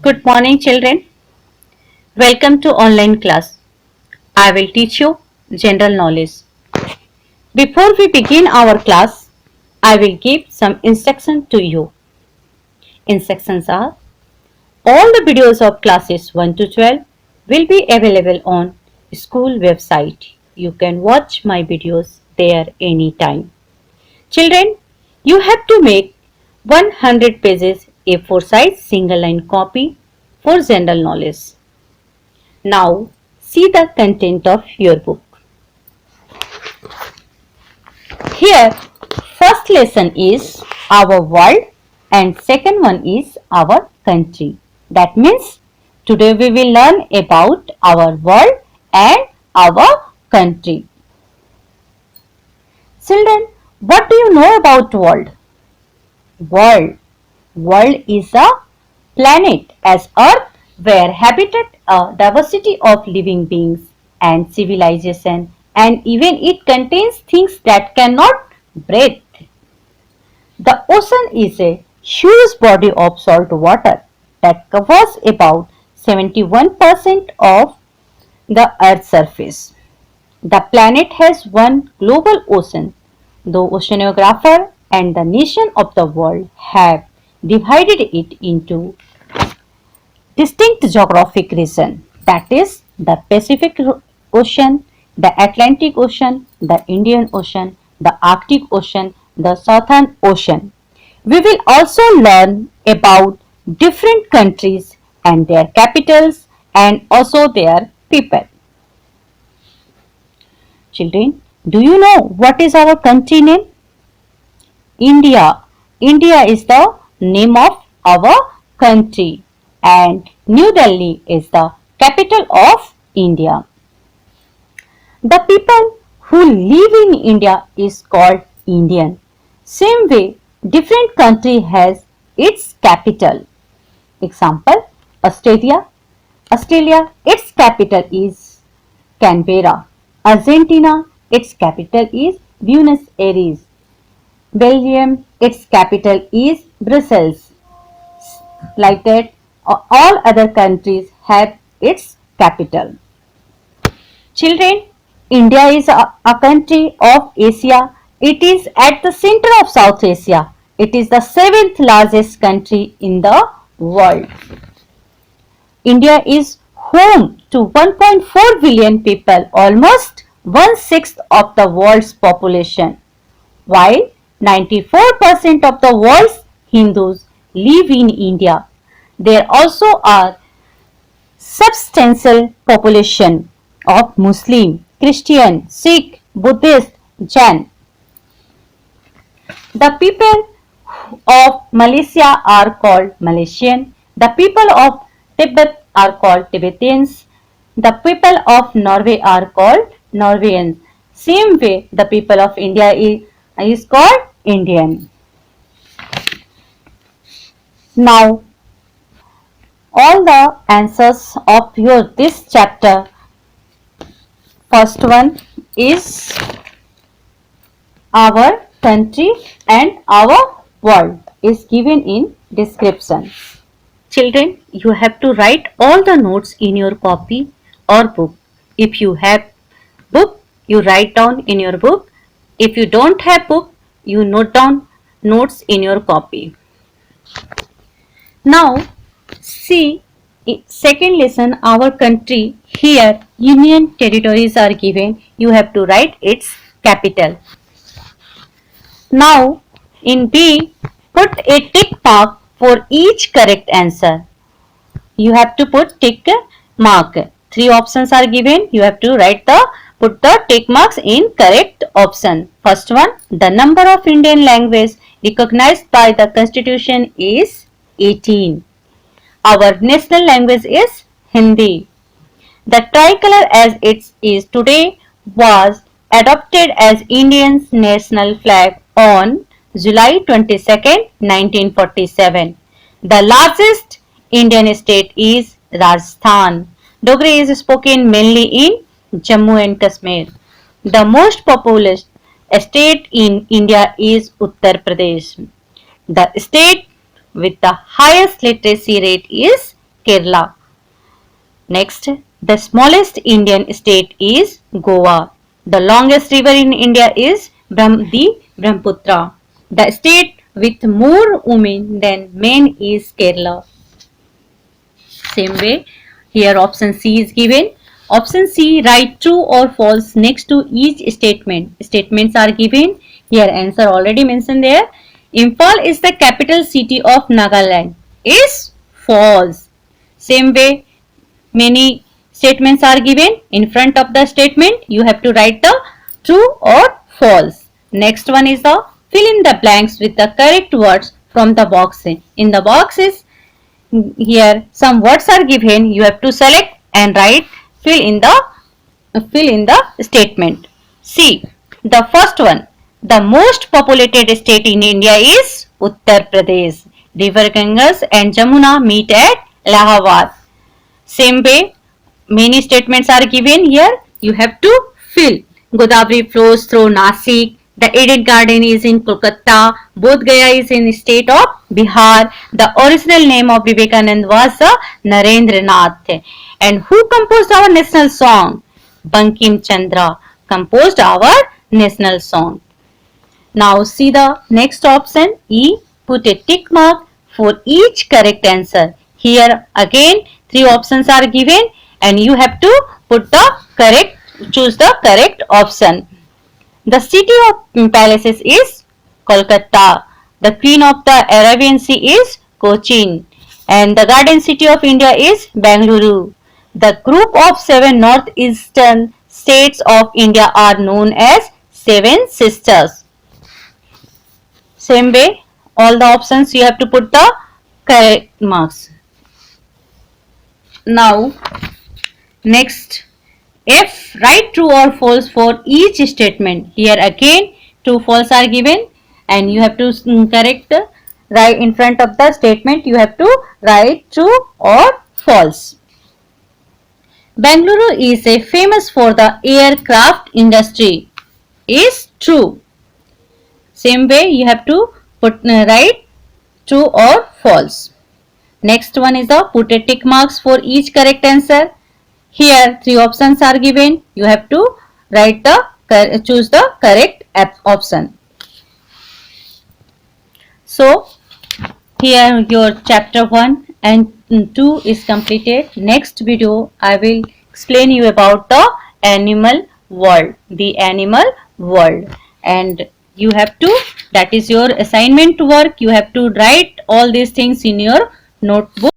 Good morning, children. Welcome to online class. I will teach you general knowledge. Before we begin our class, I will give some instruction to you. Instructions are all the videos of classes 1 to 12 will be available on school website. You can watch my videos there anytime. Children, you have to make 100 pages A4 size single line copy for general knowledge. Now, see the content of your book. Here, first lesson is our world and second one is our country. That means today we will learn about our world and our country. Children, what do you know about world? World. World is a planet as Earth where habitat, a diversity of living beings and civilization, and even it contains things that cannot breathe. The ocean is a huge body of salt water that covers about 71% of the Earth's surface. The planet has one global ocean. The oceanographer and the nation of the world have divided it into distinct geographic regions, that is, the Pacific Ocean, the Atlantic Ocean, the Indian Ocean, the Arctic Ocean, the Southern Ocean. We will also learn about different countries and their capitals and also their people. Children, do you know what is our country name? India. India is the name of our country and New Delhi is the capital of India. The people who live in India is called Indian. Same way, different country has its capital. Example, Australia. Australia, its capital is Canberra. Argentina, its capital is Buenos Aires. Belgium, its capital is Brussels. Like that, all other countries have its capital. Children, India is a country of Asia. It is at the center of South Asia. It is the seventh largest country in the world. India is home to 1.4 billion people, almost one-sixth of the world's population, while 94% of the world's Hindus live in India. There also are substantial population of Muslim, Christian, Sikh, Buddhist, Jain. The people of Malaysia are called Malaysian. The people of Tibet are called Tibetans. The people of Norway are called Norwegians. Same way, the people of India is called Indian. Now, all the answers of your this chapter. First one is our country and our world is given in description. Children, you have to write all the notes in your copy or book. If you have book, you write down in your book. If you don't have book, you note down notes in your copy. Now, see second lesson, our country. Here union territories are given. You have to write its capital. Now in B, put a tick mark for each correct answer. You have to put tick mark. Three options are given. You have to put the tick marks in correct option. First one, the number of Indian language recognized by the constitution is 18. Our national language is Hindi. The tricolor as it is today was adopted as India's national flag on July 22, 1947. The largest Indian state is Rajasthan. Dogri is spoken mainly in Jammu and Kashmir. The most populous state in India is Uttar Pradesh. The state with the highest literacy rate is Kerala. Next, the smallest Indian state is Goa. The longest river in India is the Brahmaputra. The state with more women than men is Kerala. Same way, here option C is given. Option C, write true or false next to each statement. Statements are given. Here answer already mentioned there. Imphal is the capital city of Nagaland. Is false. Same way, many statements are given. In front of the statement, you have to write the true or false. Next one is the fill in the blanks with the correct words from the box. In the boxes, here some words are given. You have to select and write fill in the statement. See, the first one. The most populated state in India is Uttar Pradesh. River Ganges and Jamuna meet at Allahabad. Same way, many statements are given here. You have to fill. Godavari flows through Nasik. The Eden Garden is in Kolkata. Bodh Gaya is in the state of Bihar. The original name of Vivekanand was Narendra Nath. And who composed our national song? Bankim Chandra composed our national song. Now see the next option E. Put a tick mark for each correct answer. Here again 3 options are given and you have to choose the correct option. The city of palaces is Kolkata. The queen of the Arabian Sea is Cochin. And the garden city of India is Bangalore. The group of 7 northeastern states of India are known as 7 sisters. Same way, all the options you have to put the correct marks. Now, next, F, write true or false for each statement. Here again, true false are given and you have to correct right in front of the statement. You have to write true or false. Bangalore is famous for the aircraft industry. Is true. Same way you have to write true or false. Next one is the put a tick marks for each correct answer. Here 3 options are given. You have to choose the correct option. So here your chapter 1 and 2 is completed. Next video I will explain you about the animal world. The animal world. And you have to, that is your assignment work. You have to write all these things in your notebook.